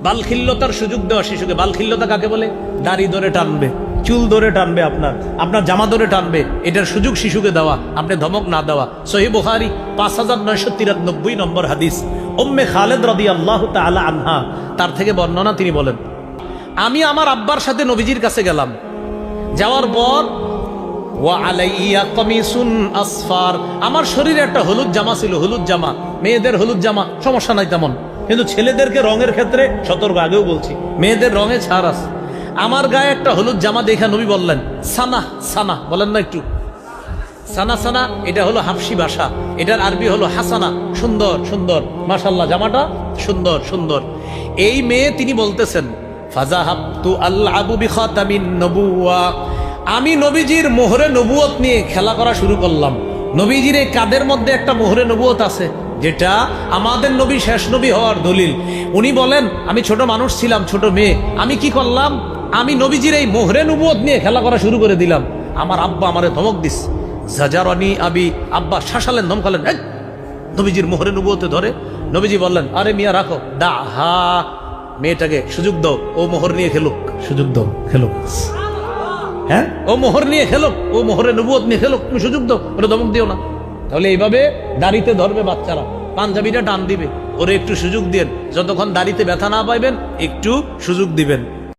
বালখিল্যতার সুযোগ দেওয়া শিশুকে। বালখিল্যতা কাকে বলে? দাড়ি ধরে টানবে, চুল ধরে টানবে, আপনার জামা ধরে টানবে, এটার সুযোগ শিশুকে দেওয়া, আপনি ধমক না দেওয়া। সহিহ বুখারী 5993 নম্বর হাদিস, উম্মে খালেদ রাদিয়াল্লাহু তাআলা আনহা তার থেকে বর্ণনা, তিনি বলেন, আমি আমার আব্বার সাথে নবীজির কাছে গেলাম, যাওয়ার পর ওয়া আলাইয়া কামিসুন আসফার, আমার শরীরে একটা হলুদ জামা ছিল, হলুদ জামা, মেয়েদের হলুদ জামা সমস্যা নাই তেমন, কিন্তু ছেলেদেরকে রঙের ক্ষেত্রে সতর্ক, আগেও বলছি, মেয়েদের রঙে ছাড় আছে। আমার গায়ে একটা হলুদ জামা দেখে নবী বললেন, সানা সানা, বলেন না একটু, সানা সানা, এটা হলো হাফসি ভাষা, এটার আরবি হলো হাসানা, সুন্দর সুন্দর, মাশাআল্লাহ জামাটা সুন্দর সুন্দর। এই মেয়ে তিনি বলতেছেন, ফাজাহাবতু আলআবু বিখাতামিন নবুওয়া, আমি নবীজির মোহরে নবুয়ত নিয়ে খেলা করা শুরু করলাম। নবীজির এই কাদের মধ্যে একটা মোহরে নবুয়ত আছে, যেটা আমাদের নবী শেষ নবী হওয়ার দলিল। উনি বলেন, আমি ছোট মানুষ ছিলাম, ছোট মেয়ে, আমি কি করলাম, আমি নবীজির এই মোহরে নবুয়ত নিয়ে খেলা করা শুরু করে দিলাম। আমার আব্বা আমারে ধমক দিস, জাজারানি আবি, আব্বা শাসালেন, ধমকালেন, এই নবীজির মোহরে নবুয়তে ধরে। নবীজি বললেন, আরে মিয়া রাখো, দাহা, মেয়েটাকে সুযোগ দাও, ও মোহর নিয়ে খেলুক, সুযোগ দাও, খেলুক, হ্যাঁ ও মোহর নিয়ে খেলুক, ও মোহরে নবুয়ত নিয়ে খেলুক, তুমি সুযোগ দাও, ওরা ধমক দিও না। তাহলে এইভাবে দাড়িতে ধরবে বাচ্চারা, পাঞ্জাবিটা টান দিবে, ওরে একটু সুযোগ দিন, যতক্ষণ দাড়িতে ব্যথা না পাইবেন একটু সুযোগ দিবেন।